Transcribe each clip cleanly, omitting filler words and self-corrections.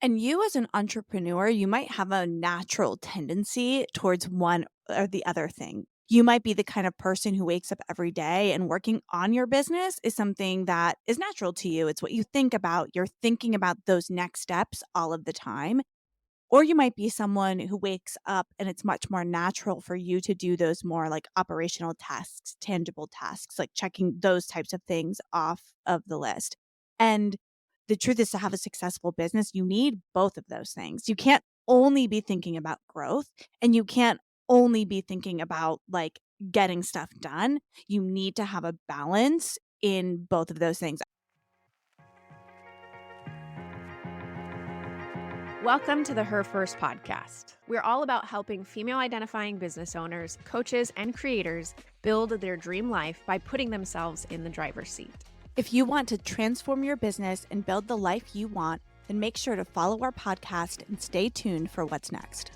And you as an entrepreneur, you might have a natural tendency towards one or the other thing. You might be the kind of person who wakes up every day and working on your business is something that is natural to you. It's what you think about. You're thinking about those next steps all of the time. Or you might be someone who wakes up and it's much more natural for you to do those more like operational tasks, tangible tasks, like checking those types of things off of the list. And the truth is, to have a successful business, you need both of those things. You can't only be thinking about growth and you can't only be thinking about like getting stuff done. You need to have a balance in both of those things. Welcome to the Her First podcast. We're all about helping female identifying business owners, coaches, and creators build their dream life by putting themselves in the driver's seat. If you want to transform your business and build the life you want, then make sure to follow our podcast and stay tuned for what's next.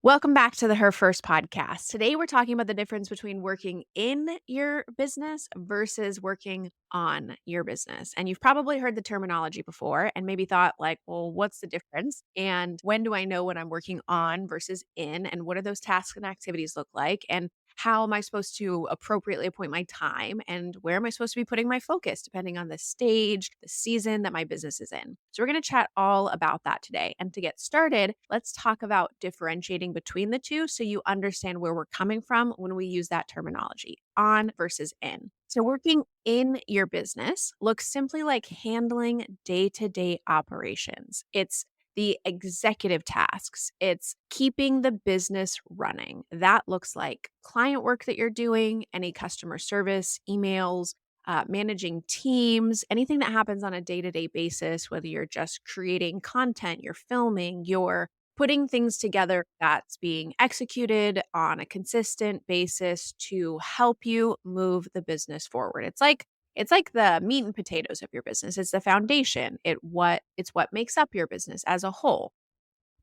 Welcome back to the Her First podcast. Today, we're talking about the difference between working in your business versus working on your business. And you've probably heard the terminology before and maybe thought like, well, what's the difference? And when do I know when I'm working on versus in? And what do those tasks and activities look like? And how am I supposed to appropriately appoint my time? And where am I supposed to be putting my focus depending on the stage, the season that my business is in? So we're going to chat all about that today. And to get started, let's talk about differentiating between the two so you understand where we're coming from when we use that terminology, on versus in. So working in your business looks simply like handling day-to-day operations. It's the executive tasks. It's keeping the business running. That looks like client work that you're doing, any customer service, emails, managing teams, anything that happens on a day-to-day basis, whether you're just creating content, you're filming, you're putting things together that's being executed on a consistent basis to help you move the business forward. It's like the meat and potatoes of your business. It's the foundation. It's what makes up your business as a whole.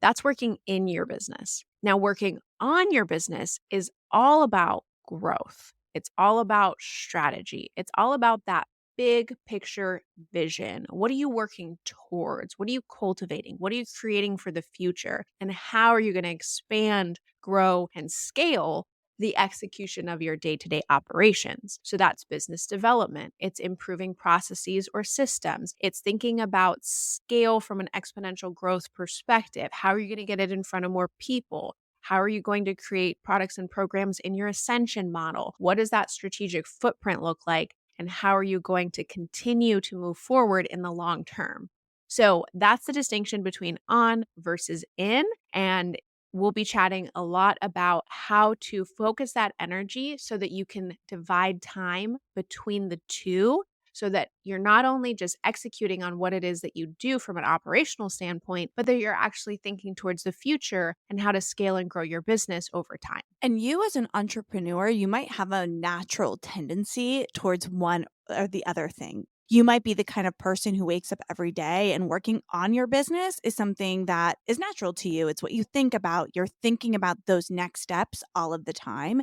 That's working in your business. Now, working on your business is all about growth. It's all about strategy. It's all about that big picture vision. What are you working towards? What are you cultivating? What are you creating for the future? And how are you going to expand, grow, and scale the execution of your day-to-day operations? So that's business development. It's improving processes or systems. It's thinking about scale from an exponential growth perspective. How are you going to get it in front of more people? How are you going to create products and programs in your ascension model? What does that strategic footprint look like? And how are you going to continue to move forward in the long term? So that's the distinction between on versus in. And we'll be chatting a lot about how to focus that energy so that you can divide time between the two so that you're not only just executing on what it is that you do from an operational standpoint, but that you're actually thinking towards the future and how to scale and grow your business over time. And you as an entrepreneur, you might have a natural tendency towards one or the other thing. You might be the kind of person who wakes up every day and working on your business is something that is natural to you. It's what you think about. You're thinking about those next steps all of the time.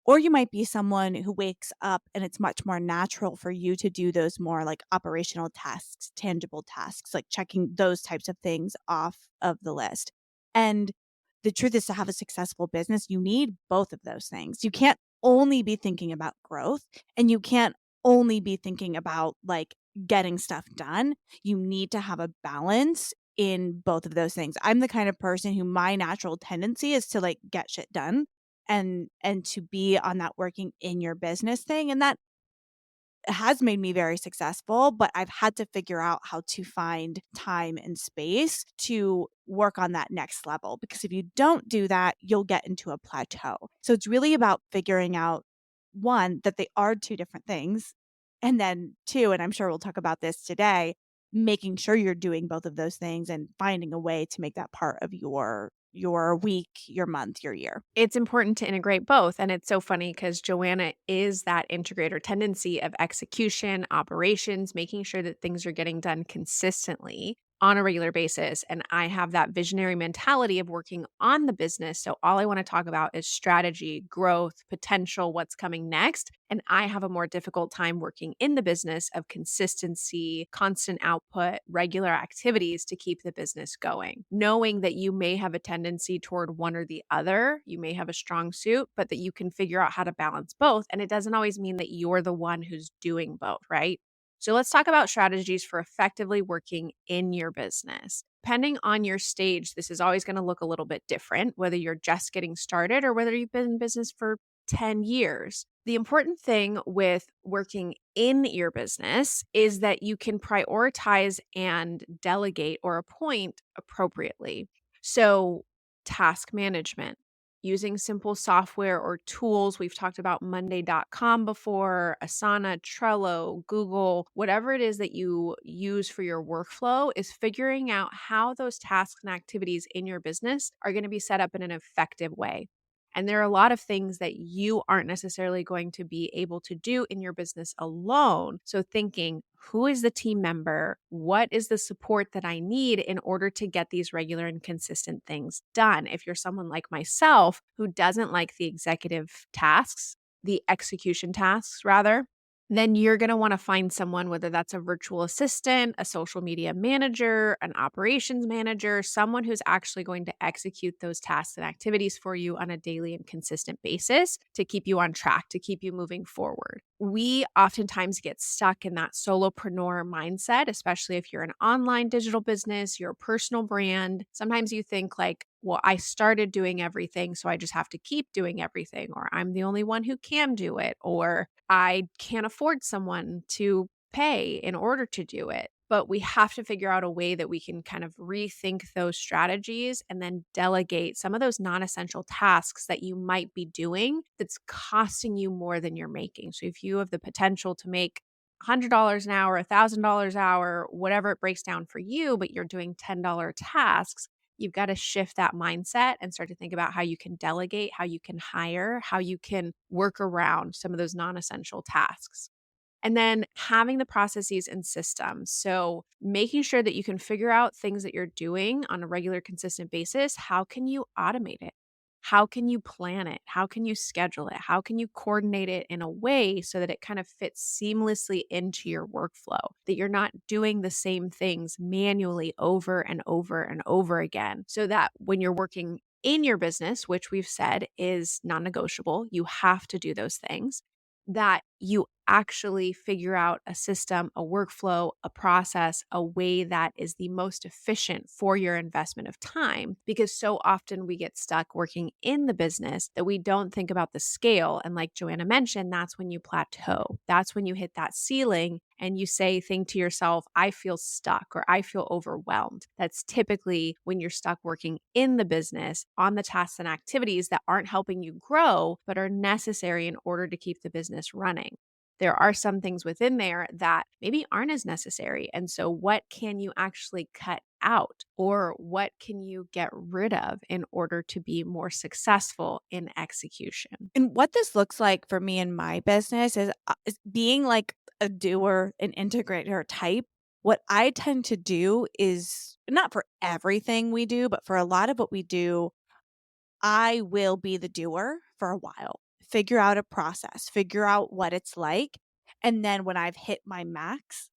Or you might be someone who wakes up and it's much more natural for you to do those more like operational tasks, tangible tasks, like checking those types of things off of the list. And the truth is, to have a successful business, you need both of those things. You can't only be thinking about growth and you can't only be thinking about like getting stuff done. You need to have a balance in both of those things. I'm the kind of person who my natural tendency is to like get shit done and to be on that working in your business thing, and that has made me very successful, but I've had to figure out how to find time and space to work on that next level, because if you don't do that, you'll get into a plateau. So it's really about figuring out, one, that they are two different things, and then two, and I'm sure we'll talk about this today, making sure you're doing both of those things and finding a way to make that part of your week, your month, your year. It's important to integrate both. And it's so funny because Joanna is that integrator tendency of execution, operations, making sure that things are getting done consistently on a regular basis. And I have that visionary mentality of working on the business. So all I want to talk about is strategy, growth, potential, what's coming next. And I have a more difficult time working in the business of consistency, constant output, regular activities to keep the business going. Knowing that you may have a tendency toward one or the other, you may have a strong suit, but that you can figure out how to balance both. And it doesn't always mean that you're the one who's doing both, right? So let's talk about strategies for effectively working in your business. Depending on your stage, this is always going to look a little bit different, whether you're just getting started or whether you've been in business for 10 years. The important thing with working in your business is that you can prioritize and delegate or appoint appropriately. So, task management, using simple software or tools. We've talked about Monday.com before, Asana, Trello, Google, whatever it is that you use for your workflow is figuring out how those tasks and activities in your business are going to be set up in an effective way. And there are a lot of things that you aren't necessarily going to be able to do in your business alone. So, thinking, who is the team member? What is the support that I need in order to get these regular and consistent things done? If you're someone like myself who doesn't like the executive tasks, the execution tasks rather, then you're going to want to find someone, whether that's a virtual assistant, a social media manager, an operations manager, someone who's actually going to execute those tasks and activities for you on a daily and consistent basis to keep you on track, to keep you moving forward. We oftentimes get stuck in that solopreneur mindset, especially if you're an online digital business, you're a personal brand. Sometimes you think like, well, I started doing everything, so I just have to keep doing everything, or I'm the only one who can do it, or I can't afford someone to pay in order to do it. But we have to figure out a way that we can kind of rethink those strategies and then delegate some of those non essential tasks that you might be doing that's costing you more than you're making. So if you have the potential to make $100 an hour, $1,000 an hour, whatever it breaks down for you, but you're doing $10 tasks, you've got to shift that mindset and start to think about how you can delegate, how you can hire, how you can work around some of those non essential tasks. And then having the processes and systems. So, making sure that you can figure out things that you're doing on a regular, consistent basis. How can you automate it? How can you plan it? How can you schedule it? How can you coordinate it in a way so that it kind of fits seamlessly into your workflow? That you're not doing the same things manually over and over and over again. So that when you're working in your business, which we've said is non negotiable, you have to do those things, that you actually figure out a system, a workflow, a process, a way that is the most efficient for your investment of time. Because so often we get stuck working in the business that we don't think about the scale. And like Joanna mentioned, that's when you plateau. That's when you hit that ceiling and you think to yourself, I feel stuck or I feel overwhelmed. That's typically when you're stuck working in the business on the tasks and activities that aren't helping you grow, but are necessary in order to keep the business running. There are some things within there that maybe aren't as necessary. And so, what can you actually cut out, or what can you get rid of in order to be more successful in execution? And what this looks like for me in my business is being like a doer, an integrator type. What I tend to do is not for everything we do, but for a lot of what we do, I will be the doer for a while, figure out a process, figure out what it's like. And then when I've hit my max,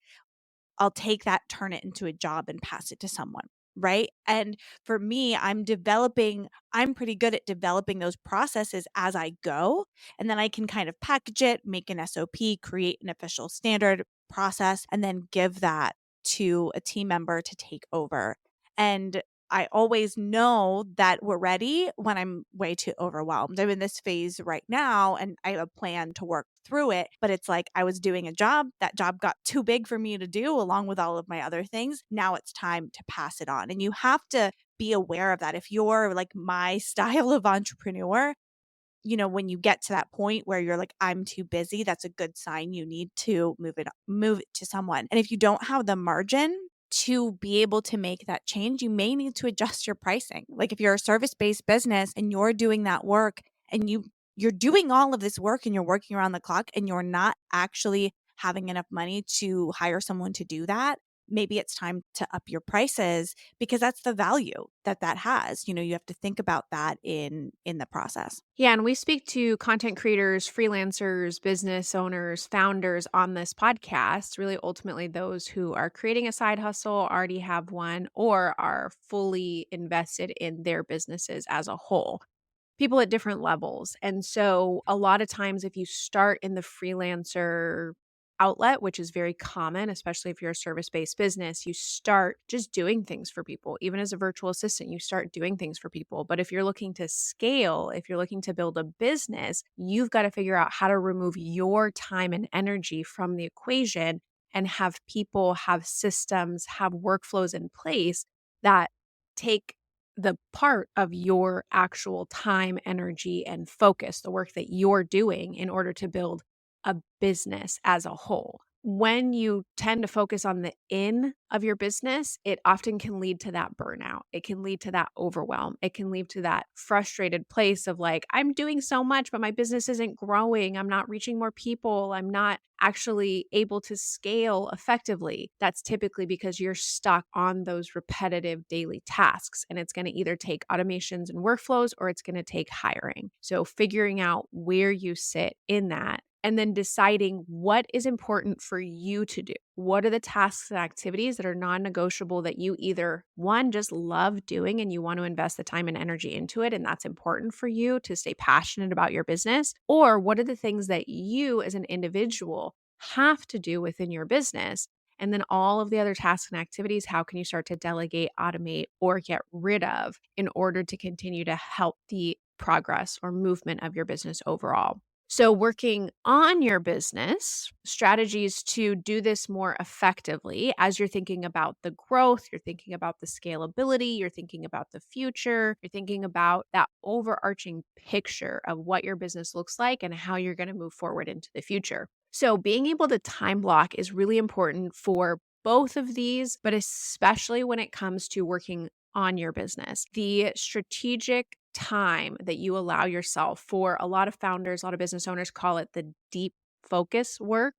I'll take that, turn it into a job and pass it to someone, right? And for me, I'm pretty good at developing those processes as I go. And then I can kind of package it, make an SOP, create an official standard process, and then give that to a team member to take over. And I always know that we're ready when I'm way too overwhelmed. I'm in this phase right now and I have a plan to work through it, but it's like I was doing a job, that job got too big for me to do along with all of my other things. Now it's time to pass it on. And you have to be aware of that. If you're like my style of entrepreneur, when you get to that point where you're like, I'm too busy, that's a good sign you need to move it to someone. And if you don't have the margin to be able to make that change, you may need to adjust your pricing. Like if you're a service-based business and you're doing that work and you're doing all of this work and you're working around the clock and you're not actually having enough money to hire someone to do that, maybe it's time to up your prices because that's the value that that has. You have to think about that in the process. Yeah, and we speak to content creators, freelancers, business owners, founders on this podcast, really ultimately those who are creating a side hustle, already have one, or are fully invested in their businesses as a whole. People at different levels. And so a lot of times if you start in the freelancer outlet, which is very common, especially if you're a service-based business, you start just doing things for people. Even as a virtual assistant, you start doing things for people. But if you're looking to scale, if you're looking to build a business, you've got to figure out how to remove your time and energy from the equation and have people, have systems, have workflows in place that take the part of your actual time, energy, and focus, the work that you're doing in order to build a business as a whole. When you tend to focus on the in of your business, it often can lead to that burnout. It can lead to that overwhelm. It can lead to that frustrated place of like, I'm doing so much, but my business isn't growing. I'm not reaching more people. I'm not actually able to scale effectively. That's typically because you're stuck on those repetitive daily tasks. And it's going to either take automations and workflows or it's going to take hiring. So figuring out where you sit in that and then deciding what is important for you to do. What are the tasks and activities that are non-negotiable that you either, one, just love doing and you want to invest the time and energy into it, and that's important for you to stay passionate about your business? Or what are the things that you as an individual have to do within your business? And then all of the other tasks and activities, how can you start to delegate, automate, or get rid of in order to continue to help the progress or movement of your business overall? So, working on your business, strategies to do this more effectively as you're thinking about the growth, you're thinking about the scalability, you're thinking about the future, you're thinking about that overarching picture of what your business looks like and how you're going to move forward into the future. So, being able to time block is really important for both of these, but especially when it comes to working on your business. The strategic time that you allow yourself, for a lot of founders, a lot of business owners call it the deep focus work.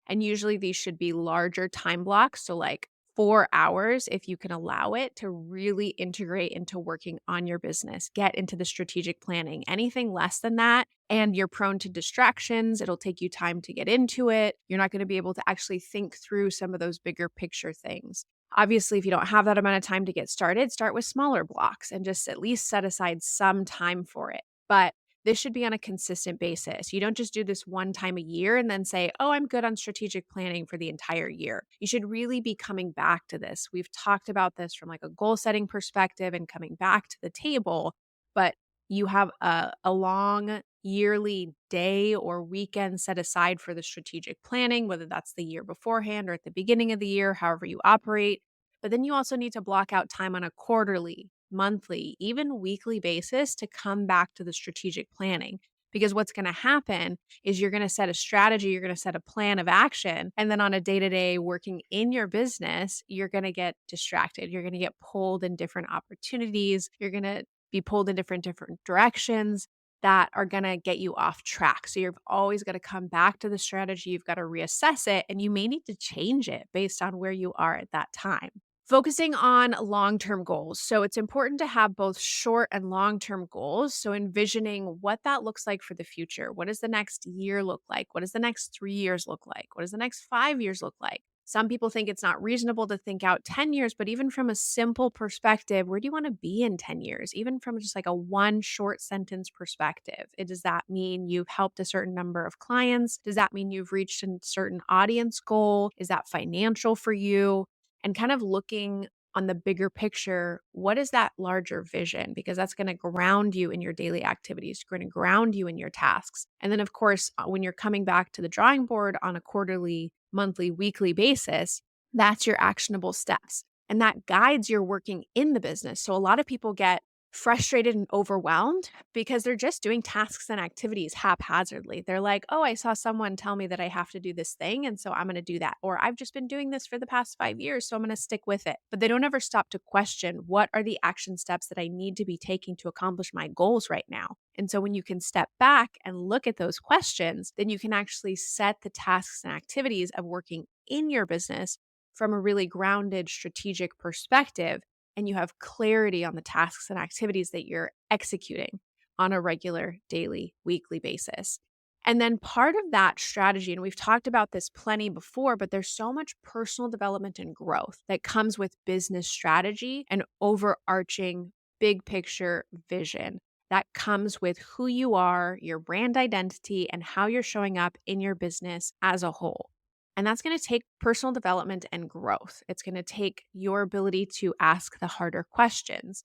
And usually these should be larger time blocks. So, like 4 hours, if you can allow it, to really integrate into working on your business, get into the strategic planning. Anything less than that, and you're prone to distractions, it'll take you time to get into it. You're not going to be able to actually think through some of those bigger picture things. Obviously, if you don't have that amount of time to get started, start with smaller blocks and just at least set aside some time for it. But this should be on a consistent basis. You don't just do this one time a year and then say, oh, I'm good on strategic planning for the entire year. You should really be coming back to this. We've talked about this from like a goal setting perspective and coming back to the table, but you have a long yearly day or weekend set aside for the strategic planning, whether that's the year beforehand or at the beginning of the year, however you operate. But then you also need to block out time on a quarterly, monthly, even weekly basis to come back to the strategic planning. Because what's going to happen is you're going to set a strategy, you're going to set a plan of action. And then on a day to day working in your business, you're going to get distracted. You're going to get pulled in different opportunities. You're going to be pulled in different directions that are going to get you off track. So you've always got to come back to the strategy. You've got to reassess it, and you may need to change it based on where you are at that time. Focusing on long-term goals. So it's important to have both short and long-term goals. So envisioning what that looks like for the future. What does the next year look like? What does the next 3 years look like? What does the next 5 years look like? Some people think it's not reasonable to think out 10 years, but even from a simple perspective, where do you want to be in 10 years? Even from just like a one short sentence perspective. Does that mean you've helped a certain number of clients? Does that mean you've reached a certain audience goal? Is that financial for you? And kind of looking on the bigger picture, what is that larger vision? Because that's going to ground you in your daily activities, going to ground you in your tasks. And then, of course, when you're coming back to the drawing board on a quarterly, monthly, weekly basis, that's your actionable steps. And that guides your working in the business. So a lot of people get frustrated and overwhelmed because they're just doing tasks and activities haphazardly. They're like, oh, I saw someone tell me that I have to do this thing, and so I'm going to do that. Or I've just been doing this for the past 5 years, so I'm going to stick with it. But they don't ever stop to question, what are the action steps that I need to be taking to accomplish my goals right now? And so when you can step back and look at those questions, then you can actually set the tasks and activities of working in your business from a really grounded strategic perspective, and you have clarity on the tasks and activities that you're executing on a regular, daily, weekly basis. And then part of that strategy, and we've talked about this plenty before, but there's so much personal development and growth that comes with business strategy and overarching big picture vision that comes with who you are, your brand identity, and how you're showing up in your business as a whole. And that's going to take personal development and growth. It's going to take your ability to ask the harder questions.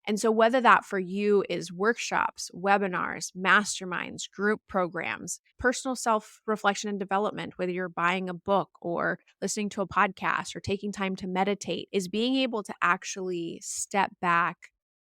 And so, whether that for you is workshops, webinars, masterminds, group programs, personal self reflection and development, whether you're buying a book or listening to a podcast or taking time to meditate, is being able to actually step back,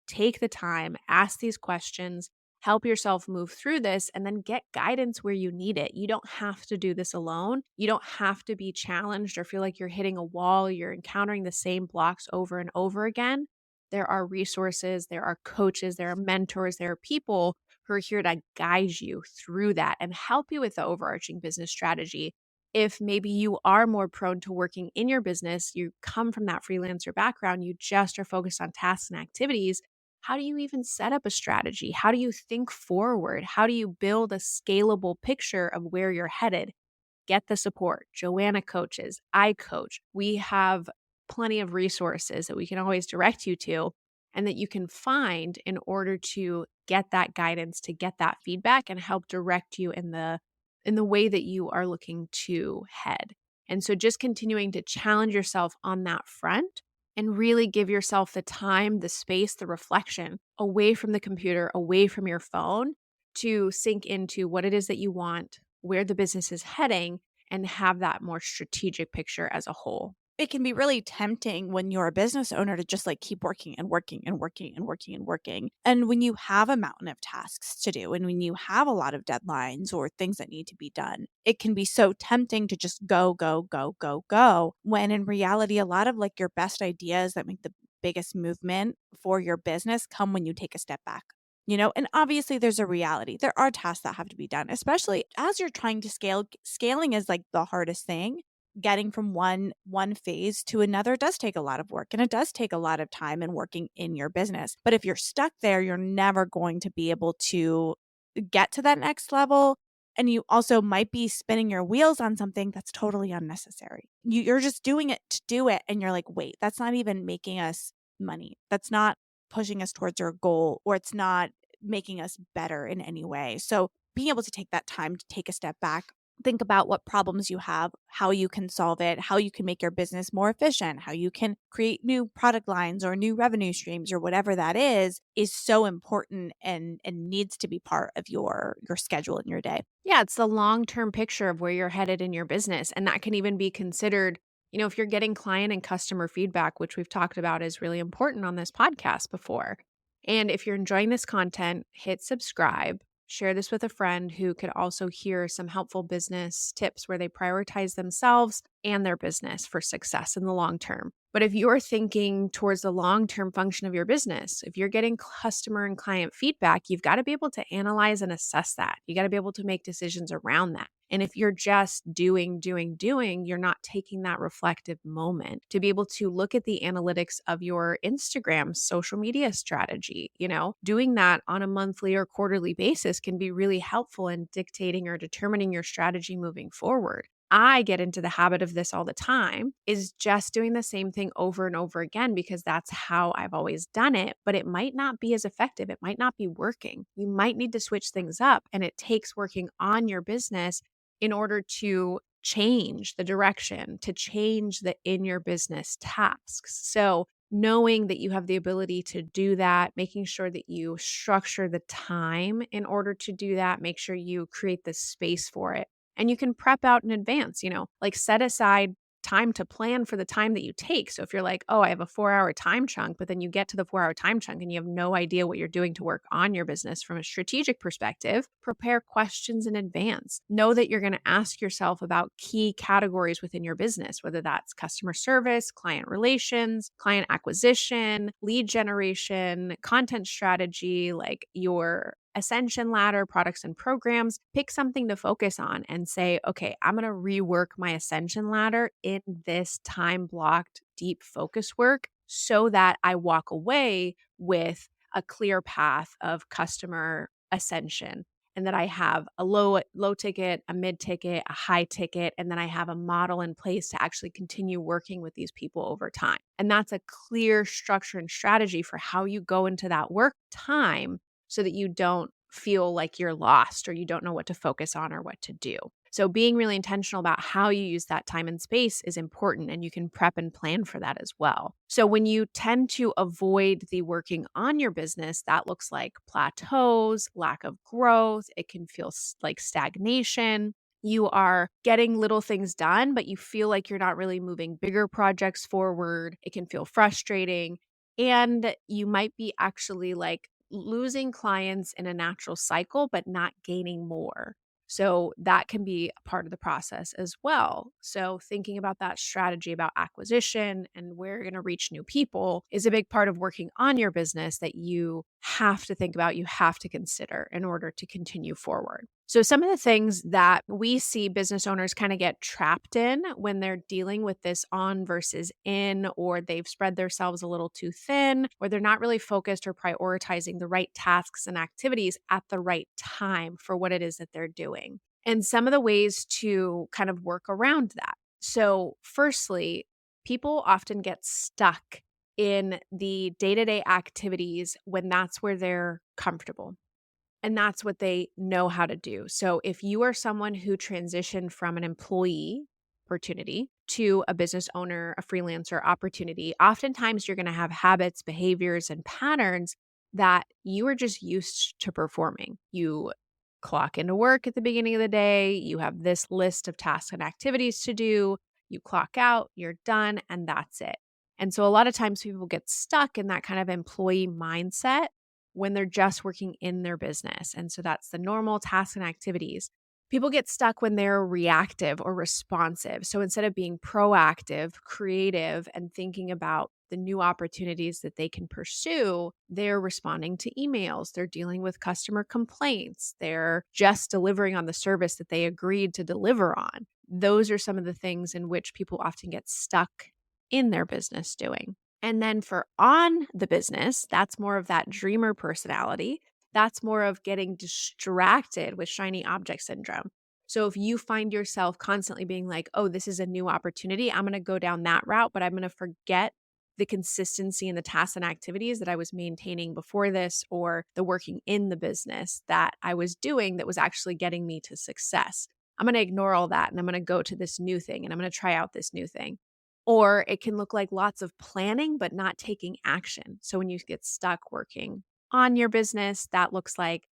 take the time, ask these questions, help yourself move through this, and then get guidance where you need it. You don't have to do this alone. You don't have to be challenged or feel like you're hitting a wall, you're encountering the same blocks over and over again. There are resources, there are coaches, there are mentors, there are people who are here to guide you through that and help you with the overarching business strategy. If maybe you are more prone to working in your business, you come from that freelancer background, you just are focused on tasks and activities. How do you even set up a strategy? How do you think forward? How do you build a scalable picture of where you're headed? Get the support. Joanna coaches, I coach. We have plenty of resources that we can always direct you to and that you can find in order to get that guidance, to get that feedback and help direct you in the way that you are looking to head. And so just continuing to challenge yourself on that front and really give yourself the time, the space, the reflection away from the computer, away from your phone to sink into what it is that you want, where the business is heading, and have that more strategic picture as a whole. It can be really tempting when you're a business owner to just like keep working and working and working and working and working. And when you have a mountain of tasks to do, and when you have a lot of deadlines or things that need to be done, it can be so tempting to just go, go, go, go, go. When in reality, a lot of like your best ideas that make the biggest movement for your business come when you take a step back. And obviously there's a reality. There are tasks that have to be done, especially as you're trying to scale. Scaling is like the hardest thing. Getting from one phase to another does take a lot of work, and it does take a lot of time and working in your business. But if you're stuck there, you're never going to be able to get to that next level. And you also might be spinning your wheels on something that's totally unnecessary. You're just doing it to do it. And you're like, wait, that's not even making us money. That's not pushing us towards our goal, or it's not making us better in any way. So being able to take that time to take a step back, think about what problems you have, how you can solve it, how you can make your business more efficient, how you can create new product lines or new revenue streams or whatever that is so important and needs to be part of your schedule in your day. Yeah, it's the long-term picture of where you're headed in your business, and that can even be considered, if you're getting client and customer feedback, which we've talked about is really important on this podcast before. And if you're enjoying this content, hit subscribe, share this with a friend who could also hear some helpful business tips where they prioritize themselves and their business for success in the long term. But if you're thinking towards the long-term function of your business, if you're getting customer and client feedback, you've got to be able to analyze and assess that. You got to be able to make decisions around that. And if you're just doing, you're not taking that reflective moment to be able to look at the analytics of your Instagram social media strategy. Doing that on a monthly or quarterly basis can be really helpful in dictating or determining your strategy moving forward. I get into the habit of this all the time, is just doing the same thing over and over again because that's how I've always done it, but it might not be as effective. It might not be working. You might need to switch things up, and it takes working on your business in order to change the direction, to change the in your business tasks. So knowing that you have the ability to do that, making sure that you structure the time in order to do that, make sure you create the space for it. And you can prep out in advance, like set aside time to plan for the time that you take. So if you're like, oh, I have a 4-hour time chunk, but then you get to the 4-hour time chunk and you have no idea what you're doing to work on your business from a strategic perspective, prepare questions in advance. Know that you're going to ask yourself about key categories within your business, whether that's customer service, client relations, client acquisition, lead generation, content strategy, like your ascension ladder, products and programs, pick something to focus on and say, okay, I'm going to rework my ascension ladder in this time blocked deep focus work so that I walk away with a clear path of customer ascension, and that I have a low ticket, a mid ticket, a high ticket, and then I have a model in place to actually continue working with these people over time. And that's a clear structure and strategy for how you go into that work time so that you don't feel like you're lost or you don't know what to focus on or what to do. So being really intentional about how you use that time and space is important, and you can prep and plan for that as well. So when you tend to avoid the working on your business, that looks like plateaus, lack of growth. It can feel like stagnation. You are getting little things done, but you feel like you're not really moving bigger projects forward. It can feel frustrating. And you might be actually like losing clients in a natural cycle, but not gaining more. So that can be a part of the process as well. So thinking about that strategy about acquisition and where you're going to reach new people is a big part of working on your business that you have to think about, you have to consider in order to continue forward. So some of the things that we see business owners kind of get trapped in when they're dealing with this on versus in, or they've spread themselves a little too thin, or they're not really focused or prioritizing the right tasks and activities at the right time for what it is that they're doing. And some of the ways to kind of work around that. So, firstly, people often get stuck in the day to day activities when that's where they're comfortable and that's what they know how to do. So if you are someone who transitioned from an employee opportunity to a business owner, a freelancer opportunity, oftentimes you're going to have habits, behaviors, and patterns that you are just used to performing. You clock into work at the beginning of the day, you have this list of tasks and activities to do, you clock out, you're done, and that's it. And so a lot of times people get stuck in that kind of employee mindset when they're just working in their business. And so that's the normal tasks and activities. People get stuck when they're reactive or responsive. So instead of being proactive, creative, and thinking about the new opportunities that they can pursue, they're responding to emails, they're dealing with customer complaints, they're just delivering on the service that they agreed to deliver on. Those are some of the things in which people often get stuck in their business doing. And then for on the business, that's more of that dreamer personality. That's more of getting distracted with shiny object syndrome. So if you find yourself constantly being like, oh, this is a new opportunity, I'm going to go down that route, but I'm going to forget the consistency and the tasks and activities that I was maintaining before this, or the working in the business that I was doing that was actually getting me to success. I'm going to ignore all that and I'm going to go to this new thing and I'm going to try out this new thing. Or it can look like lots of planning, but not taking action. So when you get stuck working on your business, that looks like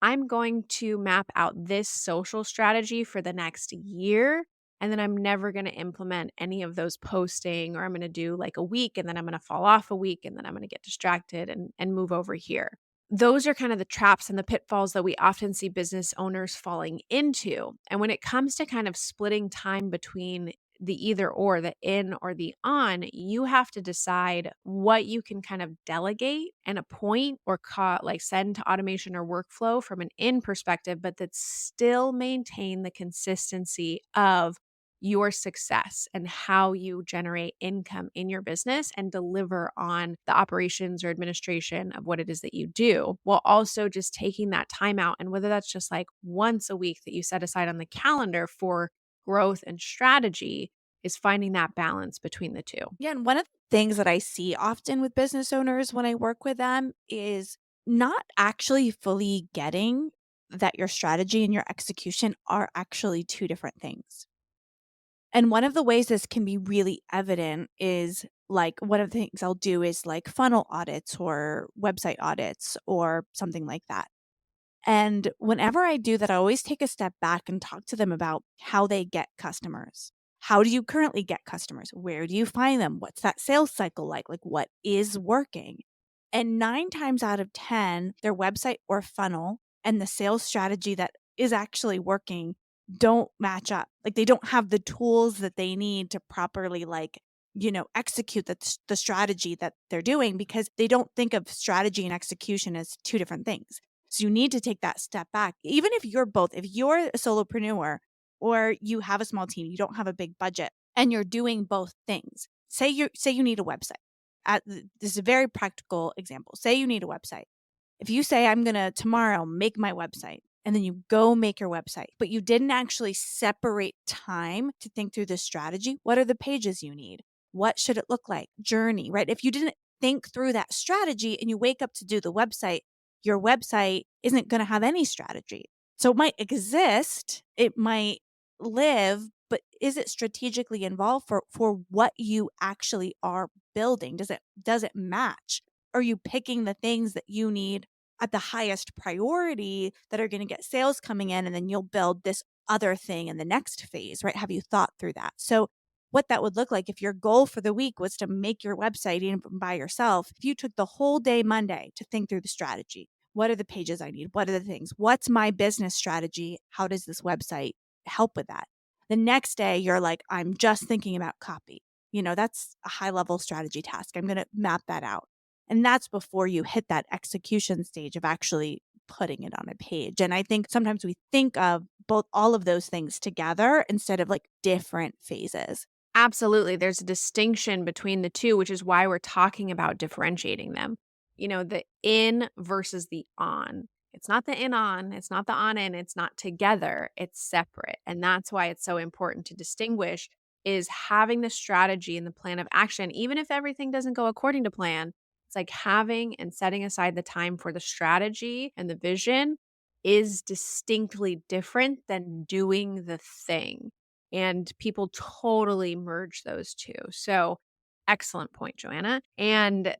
I'm going to map out this social strategy for the next year. And then I'm never going to implement any of those posting, or I'm going to do like a week and then I'm going to fall off a week and then I'm going to get distracted and move over here. Those are kind of the traps and the pitfalls that we often see business owners falling into. And when it comes to kind of splitting time between the either or, the in or the on, you have to decide what you can kind of delegate and appoint or like send to automation or workflow from an in perspective, but that still maintain the consistency of your success and how you generate income in your business and deliver on the operations or administration of what it is that you do, while also just taking that time out. And whether that's just like once a week that you set aside on the calendar for growth and strategy, is finding that balance between the two. Yeah, and one of the things that I see often with business owners when I work with them is not actually fully getting that your strategy and your execution are actually two different things. And one of the ways this can be really evident is like one of the things I'll do is like funnel audits or website audits or something like that. And whenever I do that, I always take a step back and talk to them about how they get customers. How do you currently get customers? Where do you find them? What's that sales cycle like? Like, what is working? And 9 times out of 10, their website or funnel and the sales strategy that is actually working don't match up. Like, they don't have the tools that they need to properly, like, execute the strategy that they're doing, because they don't think of strategy and execution as two different things. So you need to take that step back. Even if you're both, if you're a solopreneur or you have a small team, you don't have a big budget and you're doing both things. Say you need a website. This is a very practical example. Say you need a website. If you say, I'm going to tomorrow make my website, and then you go make your website, but you didn't actually separate time to think through the strategy, what are the pages you need? What should it look like? Journey, right? If you didn't think through that strategy and you wake up to do the website, your website isn't going to have any strategy. So it might exist, it might live, but is it strategically involved for what you actually are building? Does it match? Are you picking the things that you need at the highest priority that are going to get sales coming in, and then you'll build this other thing in the next phase, right? Have you thought through that? So what that would look like if your goal for the week was to make your website even by yourself, if you took the whole day Monday to think through the strategy, what are the pages I need? What are the things? What's my business strategy? How does this website help with that? The next day, you're like, I'm just thinking about copy. That's a high level strategy task. I'm going to map that out. And that's before you hit that execution stage of actually putting it on a page. And I think sometimes we think of all of those things together instead of like different phases. Absolutely. There's a distinction between the two, which is why we're talking about differentiating them. The in versus the on. It's not the in on, it's not the on in, it's not together, it's separate. And that's why it's so important to distinguish is having the strategy and the plan of action, even if everything doesn't go according to plan. It's like having and setting aside the time for the strategy and the vision is distinctly different than doing the thing. And people totally merge those two. So, excellent point, Joanna. And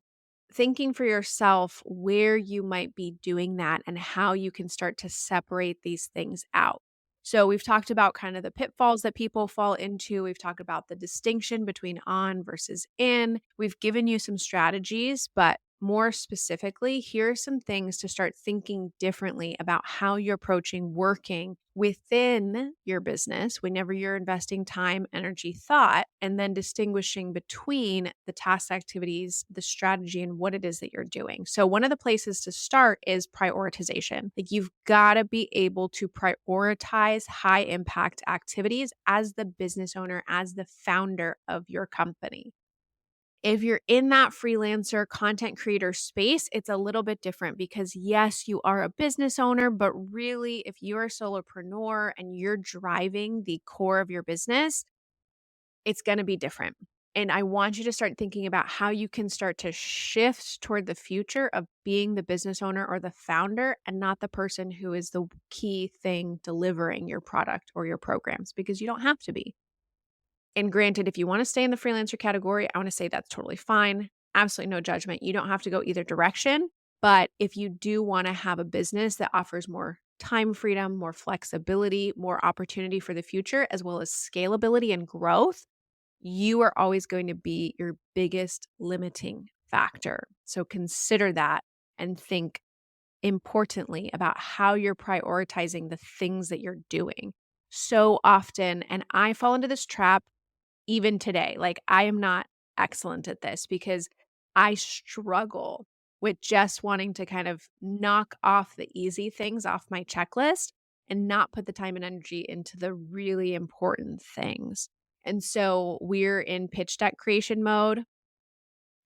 thinking for yourself where you might be doing that and how you can start to separate these things out. So, we've talked about kind of the pitfalls that people fall into. We've talked about the distinction between on versus in. We've given you some strategies, but more specifically, here are some things to start thinking differently about how you're approaching working within your business whenever you're investing time, energy, thought, and then distinguishing between the task activities, the strategy, and what it is that you're doing. So, one of the places to start is prioritization. Like, you've got to be able to prioritize high impact activities as the business owner, as the founder of your company. If you're in that freelancer content creator space, it's a little bit different because yes, you are a business owner, but really if you're a solopreneur and you're driving the core of your business, it's going to be different. And I want you to start thinking about how you can start to shift toward the future of being the business owner or the founder and not the person who is the key thing delivering your product or your programs, because you don't have to be. And granted, if you want to stay in the freelancer category, I want to say that's totally fine. Absolutely no judgment. You don't have to go either direction. But if you do want to have a business that offers more time freedom, more flexibility, more opportunity for the future, as well as scalability and growth, you are always going to be your biggest limiting factor. So consider that and think importantly about how you're prioritizing the things that you're doing. So often, and I fall into this trap even today. Like, I am not excellent at this because I struggle with just wanting to kind of knock off the easy things off my checklist and not put the time and energy into the really important things. And so we're in pitch deck creation mode.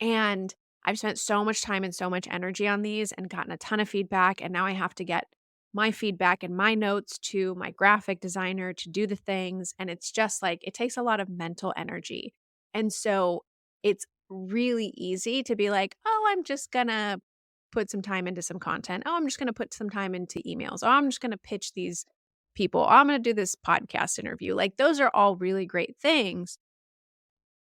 And I've spent so much time and so much energy on these and gotten a ton of feedback. And now I have to get my feedback and my notes to my graphic designer to do the things. And it's just like, it takes a lot of mental energy. And so it's really easy to be like, oh, I'm just going to put some time into some content. Oh, I'm just going to put some time into emails. Oh, I'm just going to pitch these people. Oh, I'm going to do this podcast interview. Like, those are all really great things.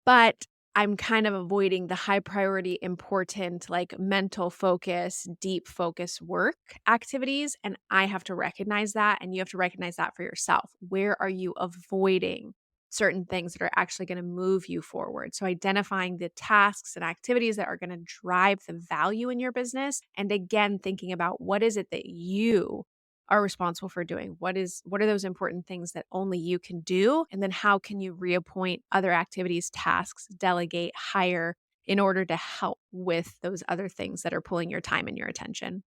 But I'm kind of avoiding the high priority, important, like mental focus, deep focus work activities. And I have to recognize that. And you have to recognize that for yourself. Where are you avoiding certain things that are actually going to move you forward? So identifying the tasks and activities that are going to drive the value in your business. And again, thinking about what is it that you are responsible for doing? What are those important things that only you can do? And then how can you reappoint other activities, tasks, delegate, hire in order to help with those other things that are pulling your time and your attention?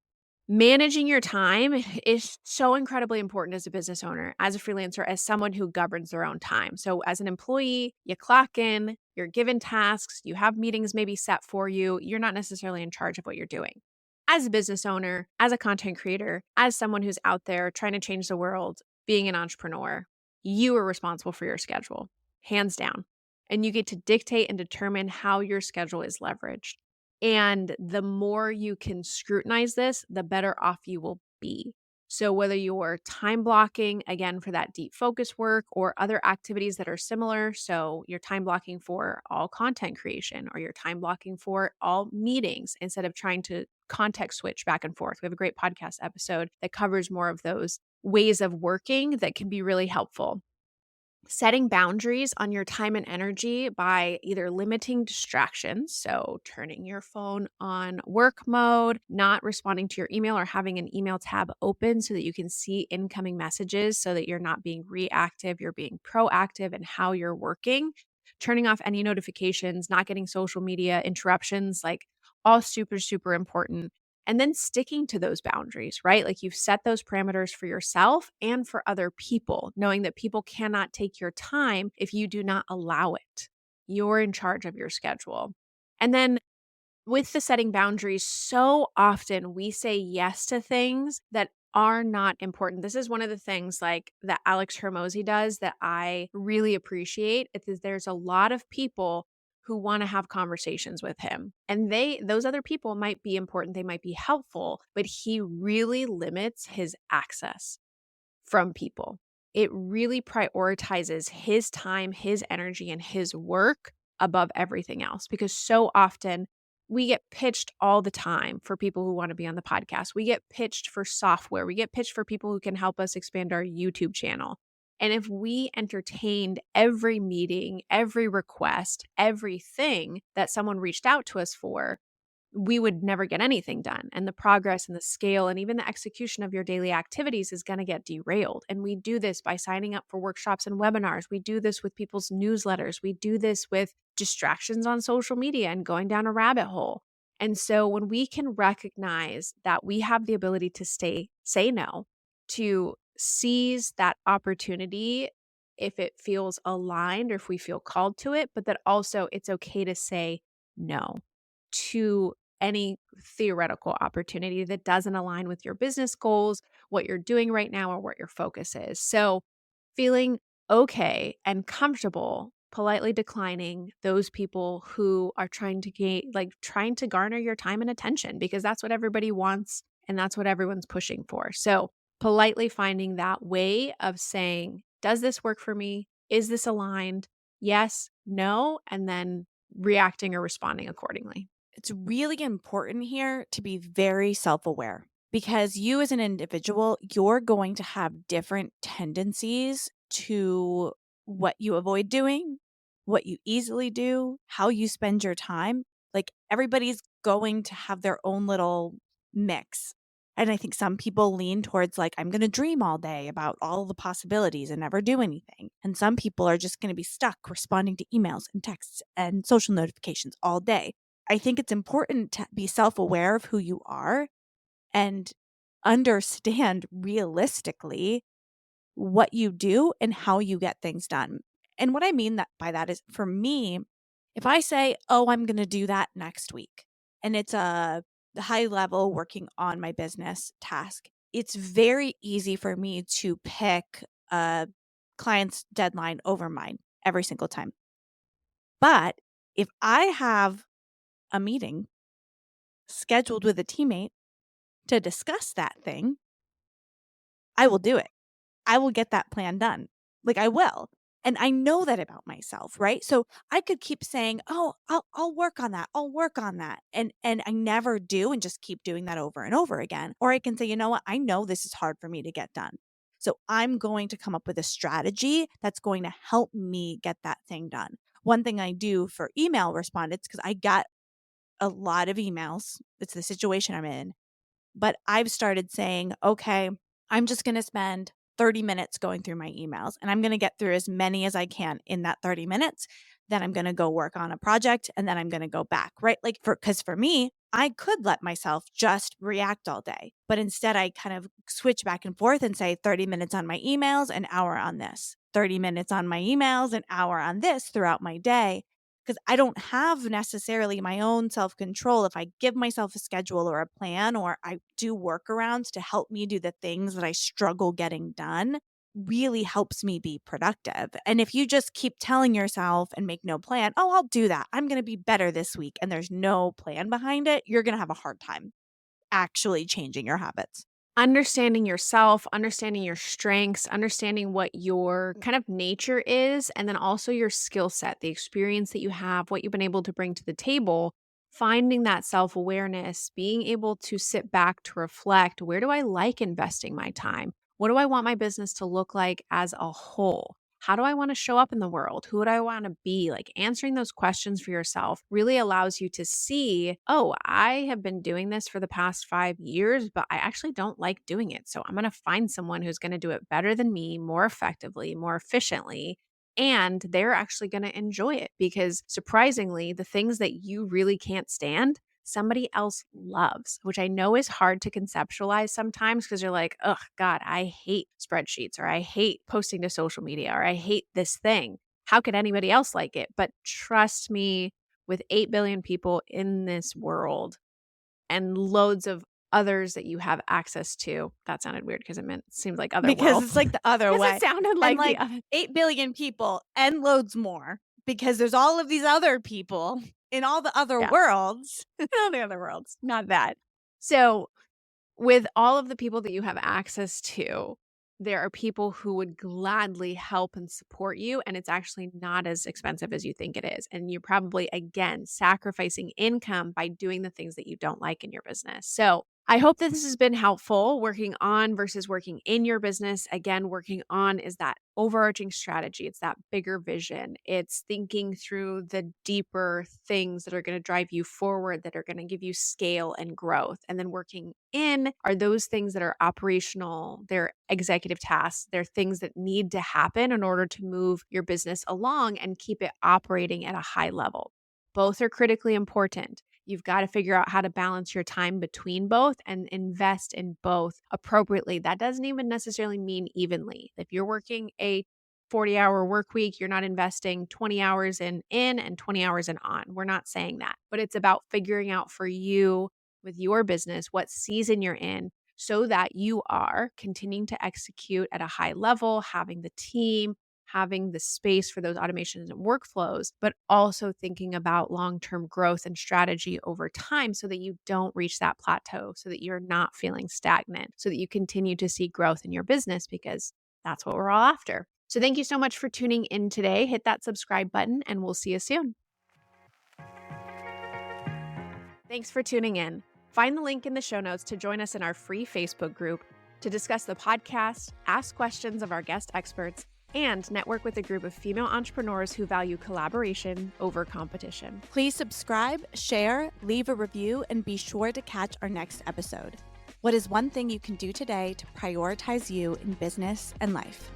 Managing your time is so incredibly important as a business owner, as a freelancer, as someone who governs their own time. So, as an employee, you clock in, you're given tasks, you have meetings maybe set for you. You're not necessarily in charge of what you're doing. As a business owner, as a content creator, as someone who's out there trying to change the world, being an entrepreneur, you are responsible for your schedule, hands down. And you get to dictate and determine how your schedule is leveraged. And the more you can scrutinize this, the better off you will be. So, whether you're time blocking again for that deep focus work or other activities that are similar, so you're time blocking for all content creation or you're time blocking for all meetings instead of trying to context switch back and forth. We have a great podcast episode that covers more of those ways of working that can be really helpful. Setting boundaries on your time and energy by either limiting distractions, so turning your phone on work mode, not responding to your email or having an email tab open so that you can see incoming messages so that you're not being reactive, you're being proactive in how you're working, turning off any notifications, not getting social media interruptions, like all super, super important. And then sticking to those boundaries, right? Like you've set those parameters for yourself and for other people, knowing that people cannot take your time if you do not allow it. You're in charge of your schedule. And then with the setting boundaries, so often we say yes to things that are not important. This is one of the things like that Alex Hermosi does that I really appreciate. Is there's a lot of people who want to have conversations with him. And those other people might be important, they might be helpful, but he really limits his access from people. It really prioritizes his time, his energy, and his work above everything else because so often we get pitched all the time for people who want to be on the podcast. We get pitched for software. We get pitched for people who can help us expand our YouTube channel. And if we entertained every meeting, every request, everything that someone reached out to us for, we would never get anything done. And the progress and the scale and even the execution of your daily activities is going to get derailed. And we do this by signing up for workshops and webinars. We do this with people's newsletters. We do this with distractions on social media and going down a rabbit hole. And so when we can recognize that we have the ability to say no, to seize that opportunity if it feels aligned or if we feel called to it, but that also it's okay to say no to any theoretical opportunity that doesn't align with your business goals, what you're doing right now, or what your focus is. So, feeling okay and comfortable politely declining those people who are trying to trying to garner your time and attention because that's what everybody wants and that's what everyone's pushing for. So, politely finding that way of saying, does this work for me? Is this aligned? Yes, no, and then reacting or responding accordingly. It's really important here to be very self-aware because you as an individual, you're going to have different tendencies to what you avoid doing, what you easily do, how you spend your time. Like everybody's going to have their own little mix. And I think some people lean towards like, I'm going to dream all day about all the possibilities and never do anything. And some people are just going to be stuck responding to emails and texts and social notifications all day. I think it's important to be self-aware of who you are and understand realistically what you do and how you get things done. And what I mean that by that is for me, if I say, "Oh, I'm going to do that next week," and it's a high level working on my business task, it's very easy for me to pick a client's deadline over mine every single time. But if I have a meeting scheduled with a teammate to discuss that thing, I will do it. I will get that plan done. Like I will. And I know that about myself, right? So I could keep saying, "Oh, I'll work on that. I'll work on that." And I never do and just keep doing that over and over again. Or I can say, "You know what? I know this is hard for me to get done. So I'm going to come up with a strategy that's going to help me get that thing done." One thing I do for email respondents cuz I got a lot of emails. It's the situation I'm in. But I've started saying, okay, I'm just going to spend 30 minutes going through my emails and I'm going to get through as many as I can in that 30 minutes. Then I'm going to go work on a project and then I'm going to go back, right? Like because for me, I could let myself just react all day, but instead I kind of switch back and forth and say 30 minutes on my emails, an hour on this, 30 minutes on my emails, an hour on this throughout my day. Because I don't have necessarily my own self control. If I give myself a schedule or a plan, or I do workarounds to help me do the things that I struggle getting done, really helps me be productive. And if you just keep telling yourself and make no plan, oh, I'll do that, I'm going to be better this week, and there's no plan behind it, you're going to have a hard time actually changing your habits. Understanding yourself, understanding your strengths, understanding what your kind of nature is, and then also your skill set, the experience that you have, what you've been able to bring to the table, finding that self awareness, being able to sit back to reflect, where do I like investing my time? What do I want my business to look like as a whole? How do I want to show up in the world? Who do I want to be? Like answering those questions for yourself really allows you to see, oh, I have been doing this for the past 5 years, but I actually don't like doing it. So I'm going to find someone who's going to do it better than me, more effectively, more efficiently. And they're actually going to enjoy it because surprisingly, the things that you really can't stand, somebody else loves, which I know is hard to conceptualize sometimes because you're like, oh, God, I hate spreadsheets or I hate posting to social media or I hate this thing. How could anybody else like it? But trust me, with 8 billion people in this world and loads of others that you have access to, that sounded weird because it seemed like other Because world. it's like the other Because it way. sounded And like the like other. 8 billion people and loads more, because there's all of these other people in all the other Yeah, worlds. all the other worlds, not that. So with all of the people that you have access to, there are people who would gladly help and support you, and it's actually not as expensive as you think it is. And you're probably, again, sacrificing income by doing the things that you don't like in your business. So I hope that this has been helpful working on versus working in your business. Again, working on is that overarching strategy, it's that bigger vision, it's thinking through the deeper things that are going to drive you forward, that are going to give you scale and growth. And then working in are those things that are operational, they're executive tasks, they're things that need to happen in order to move your business along and keep it operating at a high level. Both are critically important. You've got to figure out how to balance your time between both and invest in both appropriately. That doesn't even necessarily mean evenly. If you're working a 40-hour work week, you're not investing 20 hours in and 20 hours in on. We're not saying that. But it's about figuring out for you with your business what season you're in so that you are continuing to execute at a high level, having the team, having the space for those automations and workflows, but also thinking about long-term growth and strategy over time so that you don't reach that plateau, so that you're not feeling stagnant, so that you continue to see growth in your business because that's what we're all after. So thank you so much for tuning in today. Hit that subscribe button and we'll see you soon. Thanks for tuning in. Find the link in the show notes to join us in our free Facebook group to discuss the podcast, ask questions of our guest experts, and network with a group of female entrepreneurs who value collaboration over competition. Please subscribe, share, leave a review, and be sure to catch our next episode. What is one thing you can do today to prioritize you in business and life?